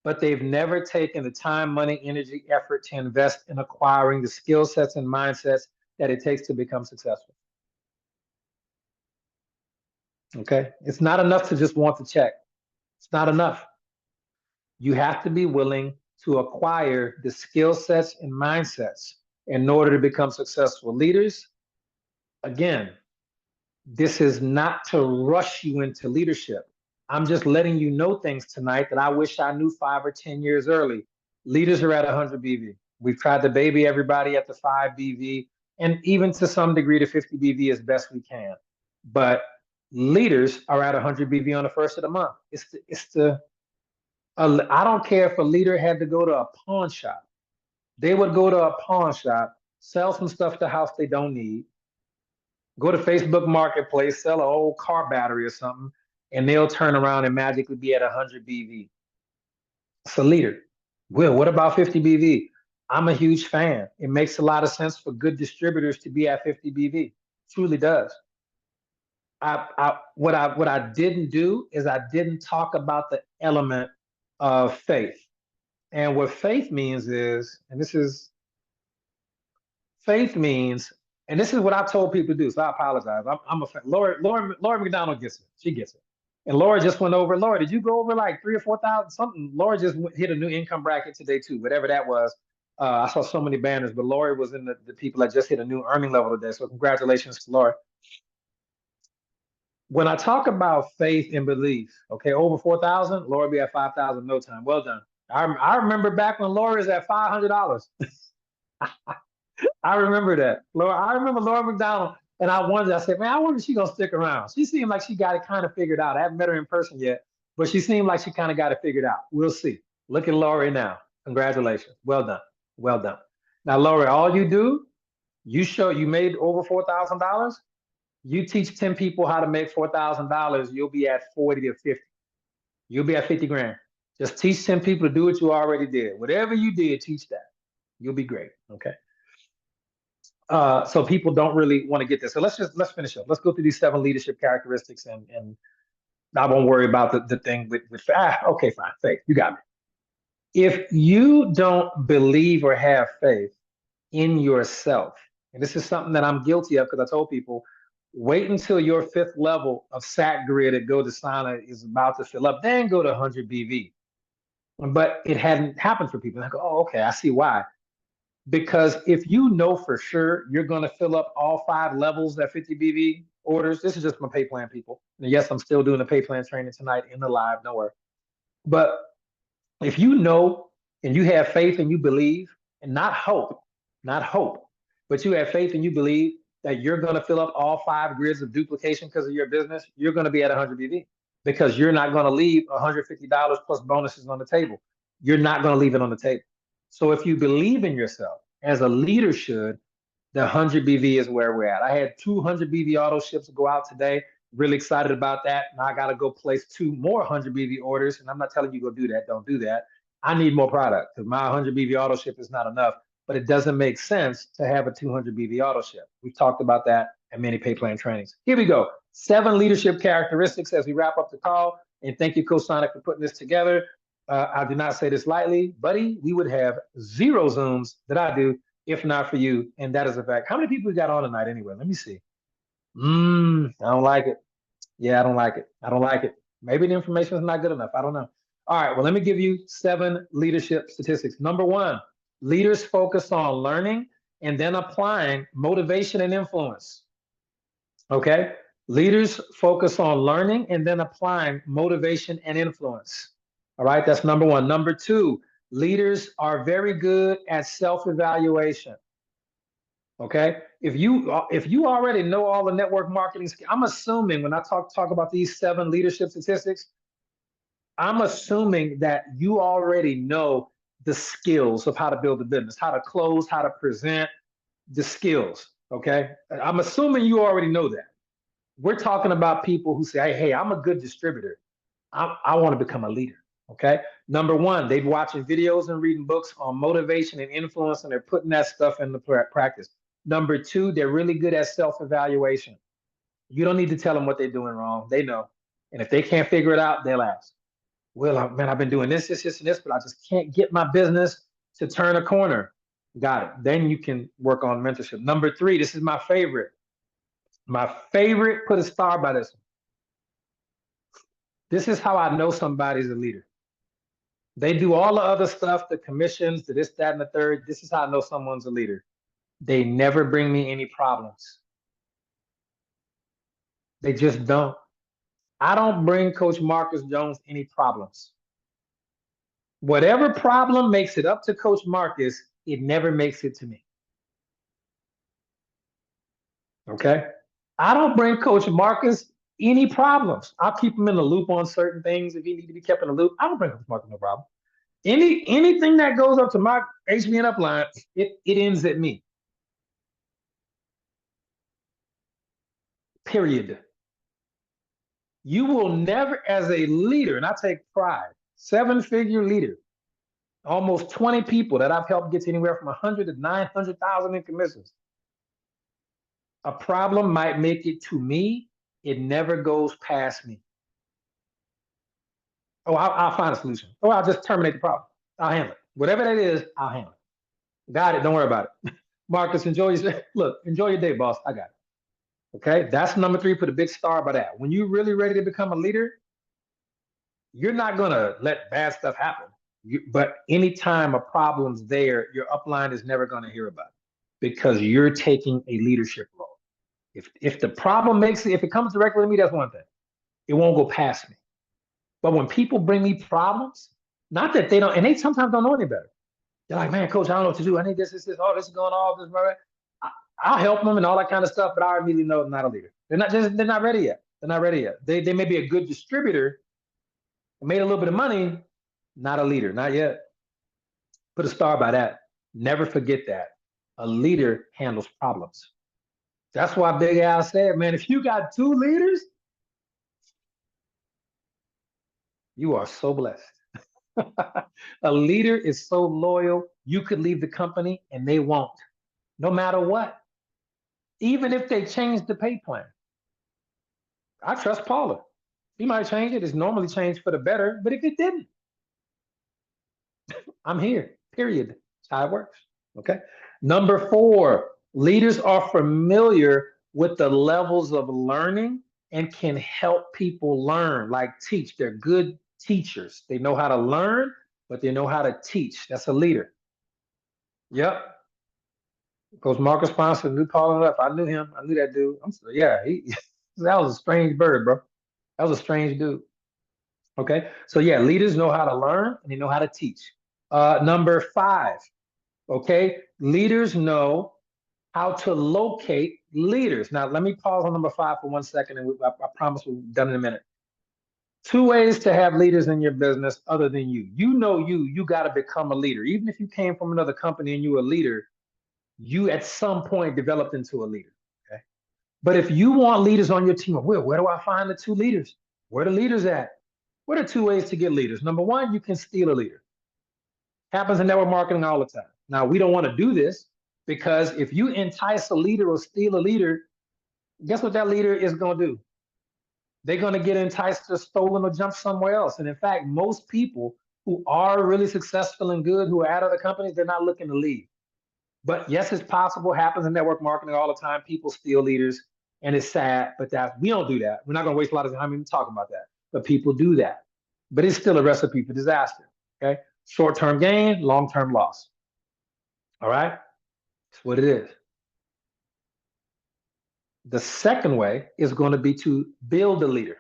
But they've never taken the time, money, energy, effort to invest in acquiring the skill sets and mindsets that it takes to become successful. Okay? It's not enough to just want the check. It's not enough. You have to be willing to acquire the skill sets and mindsets in order to become successful leaders. Again, this is not to rush you into leadership. I'm just letting you know things tonight that I wish I knew 5 or 10 years early. Leaders are at 100 BV. We've tried to baby everybody at the 5 BV and even to some degree to 50 BV as best we can. But leaders are at 100 BV on the first of the month. I don't care if a leader had to go to a pawn shop. They would go to a pawn shop, sell some stuff to the house they don't need, go to Facebook Marketplace, sell an old car battery or something, and they'll turn around and magically be at 100 BV. It's a leader. Will, what about 50 BV? I'm a huge fan. It makes a lot of sense for good distributors to be at 50 BV. It truly does. What I didn't do is I didn't talk about the element of faith. And what faith means is, and this is what I've told people to do, so I apologize. I'm a fan. Lori McDonald gets it. She gets it. And Laura just went over. Laura, did you go over like 3,000 or 4,000 something? Laura just hit a new income bracket today too, whatever that was. I saw so many banners, but Lori was in the people that just hit a new earning level today. So congratulations to Laura. When I talk about faith and belief, okay, over 4,000, Laura be at 5,000 no time. Well done. I remember back when Laura was at $500. I remember that. I remember Laura McDonald, and I said, man, I wonder if she's going to stick around. She seemed like she got it kind of figured out. I haven't met her in person yet, but she seemed like she kind of got it figured out. We'll see. Look at Laura now. Congratulations. Well done. Well done. Now, Laura, all you do, you made over $4,000. You teach 10 people how to make $4,000, you'll be at 40 to 50. You'll be at 50 grand. Just teach 10 people to do what you already did. Whatever you did, teach that. You'll be great. Okay. So people don't really want to get this. So let's finish up. Let's go through these 7 leadership characteristics, and I won't worry about the thing with okay, fine. Faith. You got me. If you don't believe or have faith in yourself, and this is something that I'm guilty of because I told people, wait until your 5th level of SAT grid at GoDasana is about to fill up, then go to 100 BV. but it hadn't happened for people. I go, oh, okay, I see why. Because if you know for sure you're going to fill up all 5 levels that 50 BV orders, this is just my pay plan, people. And yes, I'm still doing the pay plan training tonight in the live, don't worry. But if you know and you have faith and you believe, and not hope, but you have faith and you believe that you're going to fill up all 5 grids of duplication because of your business, you're going to be at 100 BV because you're not going to leave $150 plus bonuses on the table. You're not going to leave it on the table. So if you believe in yourself, as a leader should, the 100 BV is where we're at. I had 200 BV auto ships go out today. Really excited about that. Now I got to go place 2 more 100 BV orders. And I'm not telling you go do that. Don't do that. I need more product because my 100 BV auto ship is not enough. But it doesn't make sense to have a 200 BV auto ship. We've talked about that at many pay plan trainings. Here we go. 7 leadership characteristics as we wrap up the call. And thank you, Coach Sonic, for putting this together. I do not say this lightly, buddy. We would have 0 Zooms that I do if not for you. And that is a fact. How many people we got on tonight anyway? Let me see. I don't like it. Yeah, I don't like it. I don't like it. Maybe the information is not good enough. I don't know. All right, well, let me give you 7 leadership statistics. Number 1, leaders focus on learning and then applying motivation and influence. Okay? Leaders focus on learning and then applying motivation and influence. All right, that's number 1. Number 2, leaders are very good at self-evaluation. Okay, if you already know all the network marketing, I'm assuming when I talk about these 7 leadership statistics, I'm assuming that you already know the skills of how to build a business, how to close, how to present, the skills. Okay, I'm assuming you already know that. We're talking about people who say, hey, I'm a good distributor. I want to become a leader. Okay. Number 1, they're watching videos and reading books on motivation and influence, and they're putting that stuff into practice. Number 2, they're really good at self-evaluation. You don't need to tell them what they're doing wrong. They know. And if they can't figure it out, they'll ask. Well, man, I've been doing this, and this, but I just can't get my business to turn a corner. Got it. Then you can work on mentorship. Number 3, this is my favorite. My favorite, put a star by this one. This is how I know somebody's a leader. They do all the other stuff, the commissions, the this, that, and the third. This is how I know someone's a leader. They never bring me any problems. They just don't. I don't bring Coach Marcus Jones any problems. Whatever problem makes it up to Coach Marcus, it never makes it to me. Okay? I don't bring Coach Marcus any problems. I'll keep him in the loop on certain things if he need to be kept in the loop. I don't bring Coach Marcus no problem. Anything that goes up to my HBN upline, it ends at me. Period. You will never, as a leader, and I take pride, 7-figure leader, almost 20 people that I've helped get to anywhere from 100 to 900,000 in commissions. A problem might make it to me. It never goes past me. Oh, I'll find a solution. Oh, I'll just terminate the problem. I'll handle it. Whatever that is, I'll handle it. Got it. Don't worry about it. Marcus, enjoy your day, boss. I got it. Okay, that's number 3. Put a big star by that. When you're really ready to become a leader, you're not gonna let bad stuff happen. But anytime a problem's there, your upline is never gonna hear about it because you're taking a leadership role. If the problem if it comes directly to me, that's one thing. It won't go past me. But when people bring me problems, not that they don't, and they sometimes don't know any better. They're like, man, coach, I don't know what to do. I need this, oh, this is going on, this, blah, blah. I'll help them and all that kind of stuff, but I immediately know I'm not a leader. They're not ready yet. They're not ready yet. They may be a good distributor, made a little bit of money, not a leader, not yet. Put a star by that. Never forget that. A leader handles problems. That's why Big Al said, man, if you got 2 leaders, you are so blessed. A leader is so loyal, you could leave the company and they won't, no matter what. Even if they change the pay plan. I trust Paula. He might change it. It's normally changed for the better, but if it didn't, I'm here, period. That's how it works, okay? Number 4, leaders are familiar with the levels of learning and can help people learn, like teach. They're good teachers. They know how to learn but they know how to teach. That's a leader. Yep. Coach Marcus Sponsor knew Paul enough. I knew him. I knew that dude. Yeah, that was a strange bird, bro. That was a strange dude. Okay. So yeah, leaders know how to learn and they know how to teach. Number 5. Okay. Leaders know how to locate leaders. Now, let me pause on number 5 for 1 second, and I promise we'll be done in a minute. 2 ways to have leaders in your business other than you. You got to become a leader. Even if you came from another company and you were a leader, you at some point developed into a leader. Okay. But if you want leaders on your team, where do I find the 2 leaders? Where the leaders at? What are 2 ways to get leaders? Number 1, you can steal a leader. Happens in network marketing all the time. Now, we don't want to do this because if you entice a leader or steal a leader, guess what that leader is going to do? They're going to get enticed or stolen or jump somewhere else. And in fact, most people who are really successful and good, who are at other companies, they're not looking to leave. But yes, it's possible, happens in network marketing all the time. People steal leaders and it's sad, but we don't do that. We're not going to waste a lot of time even talking about that, but people do that. But it's still a recipe for disaster, okay? Short-term gain, long-term loss. All right? That's what it is. The second way is going to be to build a leader.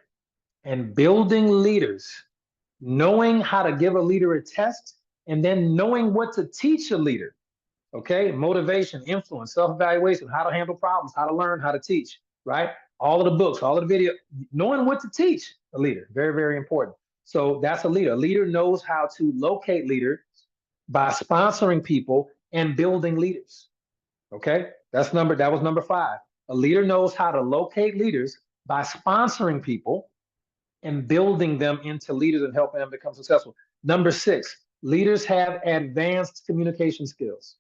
And building leaders, knowing how to give a leader a test, and then knowing what to teach a leader. Okay, motivation, influence, self-evaluation, how to handle problems, how to learn, how to teach, right? All of the books, all of the video, knowing what to teach a leader, very, very important. So that's a leader. A leader knows how to locate leaders by sponsoring people and building leaders. Okay, that was number 5. A leader knows how to locate leaders by sponsoring people and building them into leaders and helping them become successful. Number 6, leaders have advanced communication skills.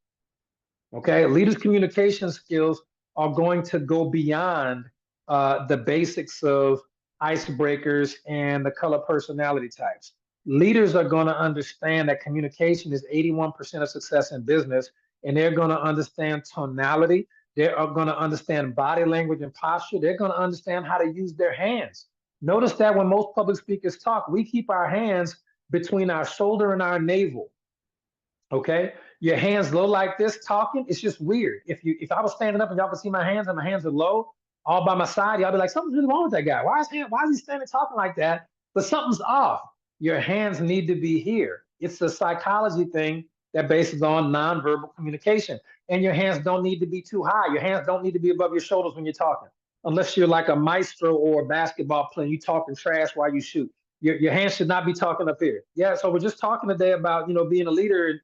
Okay, leaders' communication skills are going to go beyond the basics of icebreakers and the color personality types. Leaders are going to understand that communication is 81% of success in business, and they're going to understand tonality. They are going to understand body language and posture. They're going to understand how to use their hands. Notice that when most public speakers talk, we keep our hands between our shoulder and our navel. Okay, your hands low like this talking, it's just weird. If I was standing up and y'all could see my hands and my hands are low all by my side, y'all be like, something's really wrong with that guy. Why is he standing talking like that? But something's off. Your hands need to be here. It's a psychology thing that bases on nonverbal communication. And your hands don't need to be too high. Your hands don't need to be above your shoulders when you're talking. Unless you're like a maestro or a basketball player, you talking trash while you shoot. Your hands should not be talking up here. Yeah, so we're just talking today about, being a leader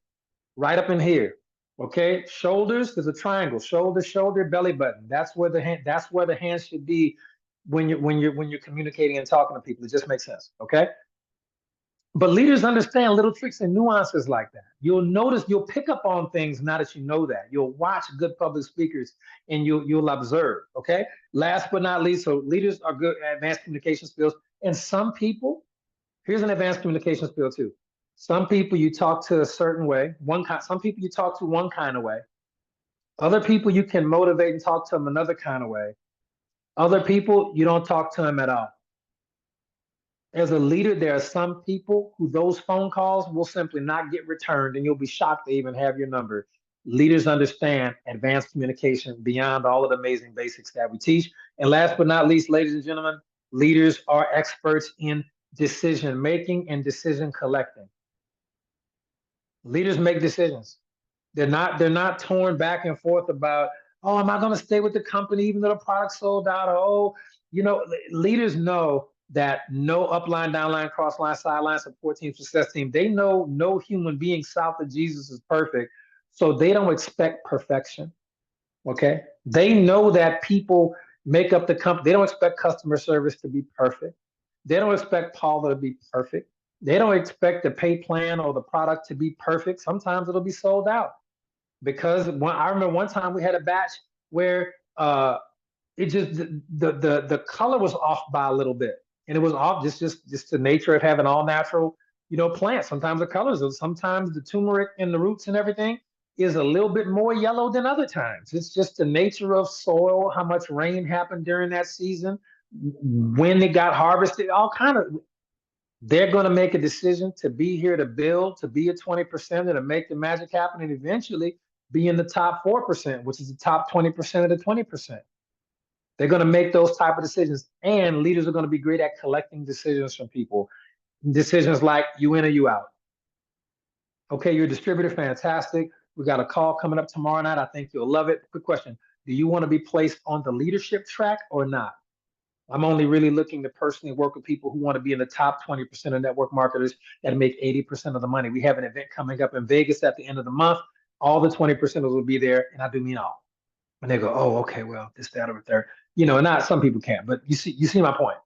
right up in here. Okay, shoulders, there's a triangle, shoulder, belly button. That's where the hands should be when you're communicating and talking to people. It just makes sense. Okay. But leaders understand little tricks and nuances like that. You'll pick up on things now that you know that. You'll watch good public speakers and you'll observe. Okay. Last but not least, so leaders are good at advanced communication skills. And some people, here's an advanced communication skill too. Some people you talk to a certain way, some people you talk to one kind of way. Other people you can motivate and talk to them another kind of way. Other people you don't talk to them at all. As a leader, there are some people who those phone calls will simply not get returned, and you'll be shocked they even have your number. Leaders understand advanced communication beyond all of the amazing basics that we teach. And last but not least, ladies and gentlemen, leaders are experts in decision making and decision collecting. Leaders make decisions. They're not torn back and forth about, oh, am I going to stay with the company even though the product sold out? Or, leaders know that no upline, downline, crossline, sideline, support team, success team, they know no human being south of Jesus is perfect. So they don't expect perfection. Okay. They know that people make up the company. They don't expect customer service to be perfect. They don't expect Paula to be perfect. They don't expect the pay plan or the product to be perfect. Sometimes it'll be sold out. Because I remember one time we had a batch where it just the color was off by a little bit. And it was off just the nature of having all natural, plants. Sometimes the colors, sometimes the turmeric and the roots and everything is a little bit more yellow than other times. It's just the nature of soil, how much rain happened during that season, when it got harvested, all kind of. They're going to make a decision to be here to build, to be a 20% and to make the magic happen and eventually be in the top 4%, which is the top 20% of the 20%. They're going to make those type of decisions, and leaders are going to be great at collecting decisions from people. Decisions like you in or you out. Okay, you're a distributor, fantastic. We got a call coming up tomorrow night. I think you'll love it. Quick question. Do you want to be placed on the leadership track or not? I'm only really looking to personally work with people who want to be in the top 20% of network marketers that make 80% of the money. We have an event coming up in Vegas at the end of the month. All the 20%ers will be there, and I do mean all. And they go, oh, okay, well, this, that, over there. You know, not some people can't, but you see my point.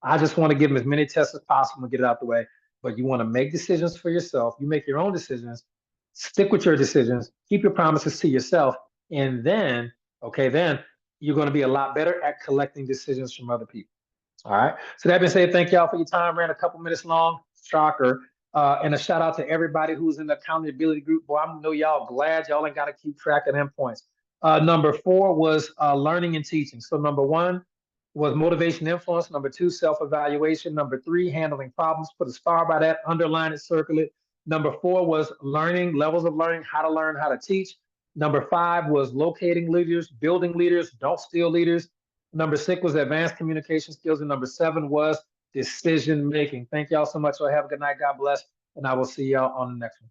I just want to give them as many tests as possible and get it out the way. But you want to make decisions for yourself. You make your own decisions. Stick with your decisions. Keep your promises to yourself. And then, okay, then you're going to be a lot better at collecting decisions from other people. All right. So that being said, thank y'all for your time. Ran a couple minutes long. Shocker. And a shout out to everybody who's in the accountability group. Boy, I know y'all glad y'all ain't got to keep track of them points. Number 4 was learning and teaching. So number 1 was motivation influence. Number 2, self-evaluation. Number 3, handling problems. Put a star by that, underline it, circle it. Number 4 was learning, levels of learning, how to learn, how to teach. Number 5 was locating leaders, building leaders, don't steal leaders. Number 6 was advanced communication skills. And number 7 was decision making. Thank y'all so much. So have a good night. God bless. And I will see y'all on the next one.